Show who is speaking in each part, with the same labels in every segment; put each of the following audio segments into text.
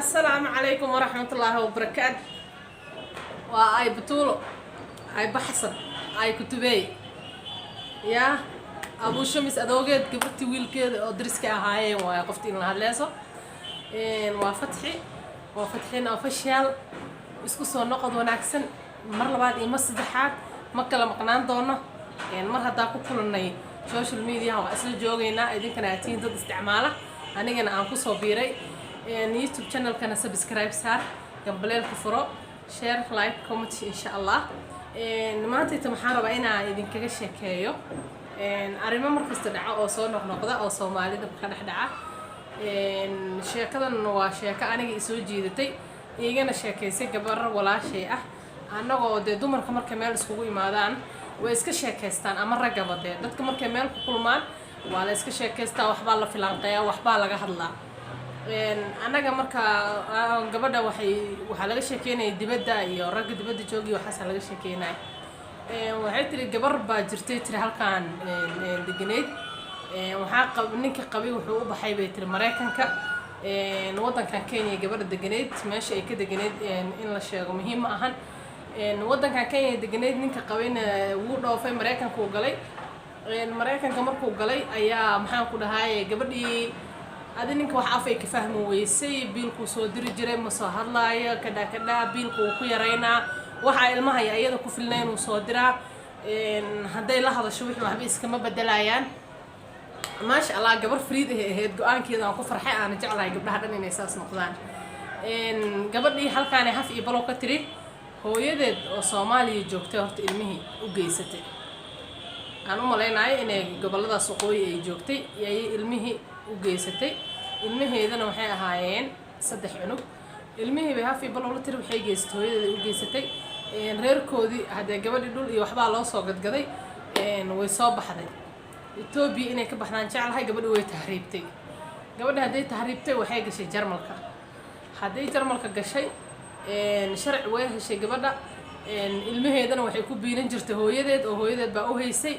Speaker 1: السلام عليكم ورحمة الله وبركاته. وأي بطولة أي بحثا أي كتبي يا أبو شمس أدوجد قبرتي ويل كده أدرس كهاي وقفتي لها لازم وفتحين أوفيشال isku noqod wanaagsan mar labaad iyo mar saddexaad ma kala maqnaan doono mar hadaa ku kulanay social media waa isla joogeynaa idinkana aatiin dad isticmaala anigana aan ku soo biiray YouTube channel kana subscribe saar gambaleel ku furo share like comment insha Allah maanta inta maxaan rabaa inaan idinkaga sheekeeyo arrimo markasta dhaca oo soo noqnoqda oo Soomaalida ka dhex dhaca sheekadan waa sheeko aniga isoo jiidatay igana sheekaysay gabar walaashay ah annagoo de dumarka markay meel iskugu imaadaan way iska sheekaystaan ama ragaba de dadka markay meel ku kulmaan waa la iska sheekaystaa waxbaa la filanqeeyaa waxbaa laga hadlaa annaga marka gabadha waxaa laga sheekeynayay dibadda iyo ragga dibadda joogi waxaas laga sheekeynay waxay tiri gabar baa jirtay tiri halkaan deganeed waxaa ninka qabay wuxuu u baxay bay tiri Mareykanka waddankan Kenya gabadha deganeed meesha ay ka deganeed in la sheego muhiim ma ahan waddankan Kenya deganeed ninka qabayna wuu dhoofay Mareykanka uu galay Mareykanka markuu galay ayaa maxaan ku dhahay gabadhii adi ninka wax afay ka fahmo weysay biilku soo diri jiray ma soo hadlaayo kada biilku ku yareynaa waxa ilmaha ayada ku filneen uu soo diraa haday la hadasho wixii waxba iskama bedelayaan ما شاء الله قبر فريد هيد قان كذا أنا كفر حق أنا جعلها قبلها دني أساس نقدان قبل لي هل كان هفي بلوكة تري هو يدد وصومالي جوكته هرت علمه وجيسته أنا ملاينا إن قبل هذا سقوي جوكتي يا علمه وجيسته علمه إذا نوحي هايين صدق عنق علمه بهفي بلوكة تري وحي جيسته هو يدد وجيسته غير كودي هذا قبل يدل يوحبا الله صاقد قدي ويصاب حدا Ethiopia inay ka baxnaan jeclahay gabadhu way tahriibtay gabadha haday tahriibtay waxay gashay Jarmalka haday Jarmalka gashay sharci way heshay gabadha ilmaheedana waxay ku biilan jirtay hooyadeed oo hooyadeed baa u haysay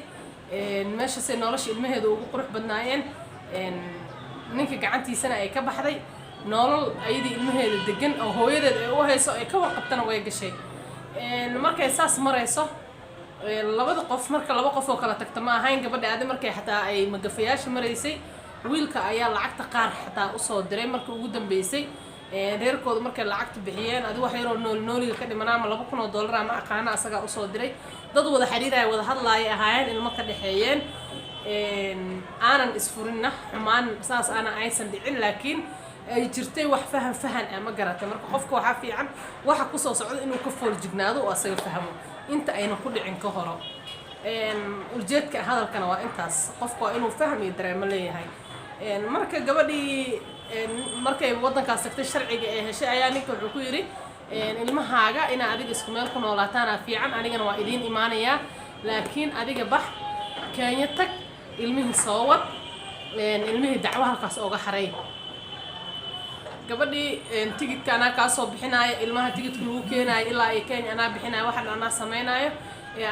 Speaker 1: meesha si nolosha ilmaheedu ugu qurux badnaayeen ninka gacantiisana ay ka baxday nolol ayadii ilmaheeda degan oo hooyadeed ay u hayso ay ka warqabtana way gashay markay saas marayso labada qof marka laba qof oo kala tagta ma ahayn gabadha aad markay xataa ay magafayaasha mareysay wiilka ayaa lacagta qaar xataa u soo diray markii ugu dambeysay reerkooda markay lacagta bixiyeen adi wax yar oo nooliga ka dhimanaa ama $2,000 ama aqaana asaga u soo diray dad wada xiriiray wada hadlaayay ahaayeen ilmo ka dhaxeeyeen aanan isfurinna xumaan saas ana aysan dhicin laakiin ay jirtay wax fahan ama garatay marka qofka waxa fiican waxa ku soo socdo inuu ka fool jignaado oo asaga fahmo inta ayna ku dhicin ka horo urjeedka hadalkana waa intaas qofku waa inuu fahmi dareemo leeyahay marka gabadhii markay waddankaas tagtay sharciga ee heshay ayaa ninka wuxuu ku yiri ilmahaaga ina adiga isku meel ku noolaataana fiican anigana waa idin iimaanaya laakiin adiga bax Kenya tag ilmihii soo wad ilmihii dacwo halkaas uga xaray gabadhii tigidka ana ka soo bixinaayo ilmaha tigidku lagu keenayo ilaa ay Kenya ana bixinaayo waxa ana sameeynayo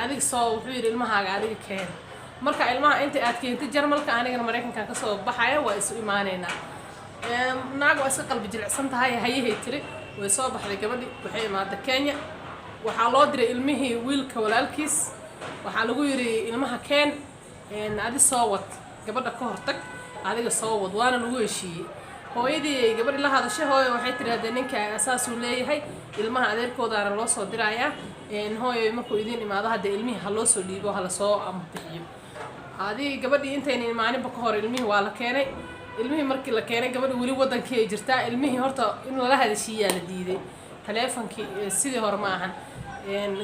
Speaker 1: adiga soo wuxuu yiri ilmahaaga adiga keen marka ilmaha inta aad keentay Jarmalka anigana Mareykanka ka soo baxaya waa isu iimaanayna naago iska qalbi jilicsan tahay hayahay tiri way soo baxday gabadhii waxay imaaday Kenya waxa loo diray ilmihii wiilka walaalkiis waxa lagu yiri ilmaha keen adiga soo wad gabadha ka hortag adiga soo wad waana lagu heshiiyay hooyadii gabadhi la hadashay hooyo waxay tiraahday ninka asaas uu leeyahay ilmaha adeerkoodaana loo soo dirayaa hooyo markuu idin imaado hadda ilmihi ha loo soo dhiibo ha la soo bixiyo adii gabadhii intayna imaaninba ka hor ilmihi waa la keenay ilmihi markii la keenay gabadhi wali waddankii ay jirtaa ilmihi horta in la hadashiyaa la diiday taleefankii sidii hore ma ahan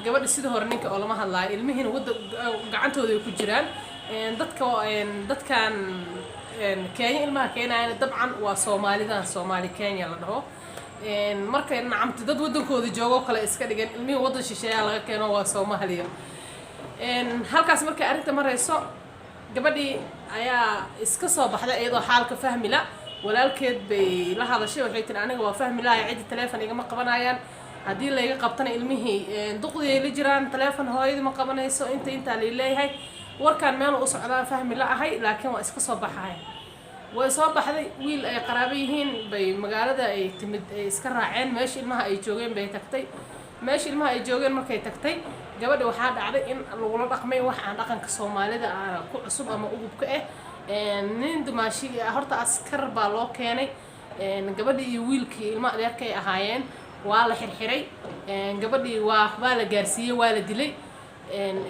Speaker 1: gabadhi sidii hore ninka oo lama hadlaayo ilmihina gacantooda ay ku jiraan dadkan Kenya ilmaha keenayna dabcan waa Soomaali Kenya la dhaho markay nacamti dad waddankooda joogo kale iska dhigan ilmihii waddan shisheeya laga keeno waa Soomaaliya halkaas markay arinta marayso gabadhii ayaa iska soo baxday iyadoo xaalka fahmi la walaalkeed bay la hadashay waxay tiri aniga waa fahmi la cid telefoon igama qabanayaan hadii la iga qabtana ilmihii duqdii ay la jiraan telefoon hooyadii ma qabanayso inta leeyahay warkaan meel u socdaan fahmi la ahay laakiin waa iska soo baxay way soo baxday wiil ay qaraabo yihiin bay magaalada ay timid ay iska raaceen meesha ilmaha ay joogeen bay tagtay meesha ilmaha ay joogeen markay tagtay gabadha waxaa dhacday in lagula dhaqmay wax aan dhaqanka Soomaalida ku cusub ama ugubka nin dumaashi horta askar baa loo keenay gabadhii iyo wiilkii ilma adeerkay ahaayeen waa la xirxiray gabadhii waa la gaarsiiyay waa la dilay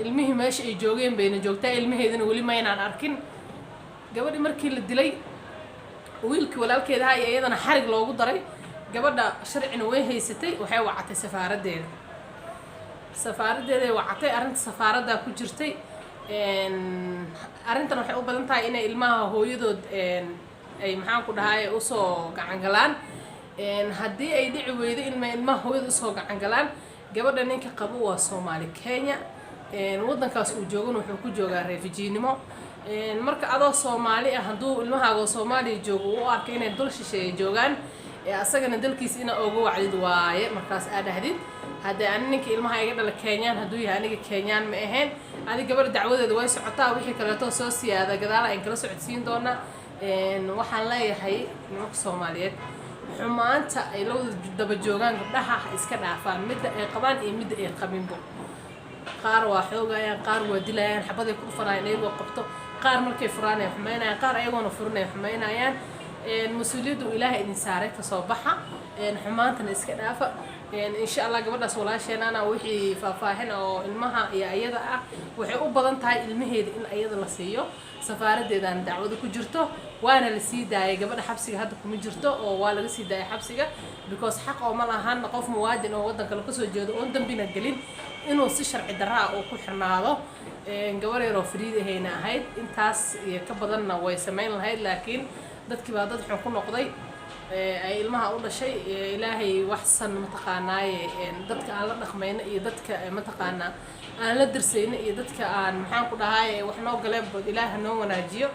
Speaker 1: ilmihii meesha ay joogeen bayna joogtaa ilmaheedana weli ma aynaan arkin gabadhii markii la dilay wiilkii walaalkeeda ahaa iyadana xarig loogu daray gabadha sharcina way haysatay waxay wacatay safaaradeeda wacatay arinta safaaradda ku jirtay arintan waxay u badan tahay inay ilmaha hooyadood ay maxaan ku dhahay u soo gacan galaan haddii ay dhici weydo ilmaha hooyada u soo gacan galaan gabadha ninka qabo waa Soomaali Kenya wadankaas uu joogan wuxuu ku joogaa refujiinimo marka adoo Soomaali ah hadduu ilmahaaga Soomaali joogo u arko inay dul shisheeye joogaan asagana dalkiisa ina ugu wacdid waaye markaas aad ahdid hadda ninka ilmaha iga dhala Kenyaan hadduu yahay aniga Kenyaan ma ahayn adiga gabadha dacwadeeda way socotaa wixii kale oo soo siyaada gadaal ay kala socodsiin doona waxaan leeyahay nimanka Soomaaliyeed xumaanta ay loo daba joogaan gabdhaha iska dhaafaan midda ay qabaan iyo midda ay qabinbo qaar waa xoogayaan qaar waa dilayaan xabaday ku dhufanayaan iyagoo qabto qaar markay furaan ay xumaynayaan qaar ayagoona furan ay xumaynayaan مسؤوليته إلهي إن سارك تصبحها حمانتنا إسكنافة إن شاء الله قبل أسولها شيء أنا وحي فافاهن أو المها يا أيضا وحي أبضن تاي المهيد إن أيضا لسيو سفارة إذا دعوة كجرته وأنا لسيدا قبل حبسي هذا كمجرته أو ولا لسيدا حبسي because حق أو ملا هان نقف مواد إنه ودن كل قصة جود وندم بين الجلين إنه سشر الدراء أو كحرنا هذا جواري رفريد هنا هاي إنتاس يكبرنا ويسمين هاي لكن dadkii baa dad xun ku noqday ay ilmaha u dhashay ilaahay waxsan mataqaanay dadka aan la dhaqmayna iyo dadka mataqaana aan la dirsayna iyo dadka aan maxaan ku dhahay wax noo galeen bad ilaahay noo wanaajiyo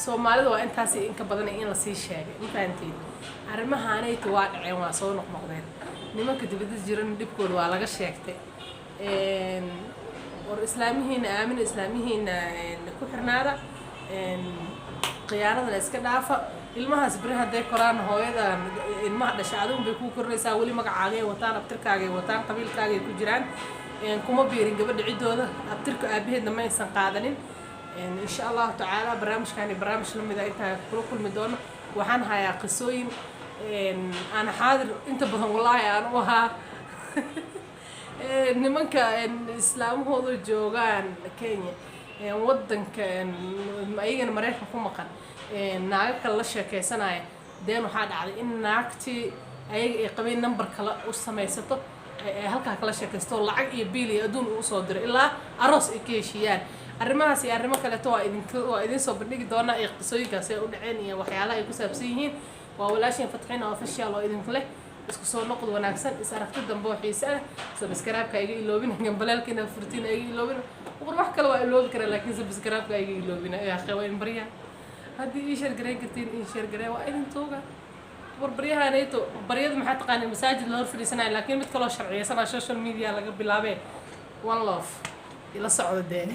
Speaker 1: Soomaalida waa intaas in ka badan in la sii sheegay intaantii arrimahaanaytu waa dhaceen waa soo noqnoqdeen nimanka dibadda jiran dibkooda waa laga sheegtay war islaamihiina aamin islaamihiina ku xirnaada قيادة الإسكندافة المهاز بريها ده قران هويدا المها دشعادون بيكون كرنيسا ولي مقعاقي وطان أبتركاقي وطان قبيل كاقي كجران كما بيرين قبل عدو ده أبترك أبيه لما ينسان قادنين إن شاء الله تعالى برامج كاني برامج لما إذا إنت كل مدون وحنها يا قصوين أنا حاضر أنت بهم والله أنا وها نمانك الإسلام هو الجوغان كينيا ودنك أيجن مريحة كم مكان ناقك الله شيء سنايا دين وحاد على إن ناقتي أي قبيل نمبر كلا وسماي ستة هلك كلا شيء كستول لعق يبيلي أدون وصادر إلا أرس إكيشيان الرماس يا الرماس كلا توا إذن صبرنيك دونا إقتصادي كسي ودعيني وحيالا يكسب سيهين وولاش فتحين أوفيشال وإذن كله بس كسر نقد وناكسن إسرقت الدنبوح يسأل سبسكرايب كأيجي يلوبين جنبلال كنا فرتين أيجي يلوبين وروح كلا يلوب كره لكن سبسكرايب كأيجي يلوبين يا أخي وين بريها هذه إيشر جرين كتير إيشر جرين وإذن توجا وربريها نيتو بريد محط قاني مساجد اللي في سنة لكن بتكلم شرعية سنة سوشيال ميديا لقى بلعبه one love إلى الصعود ده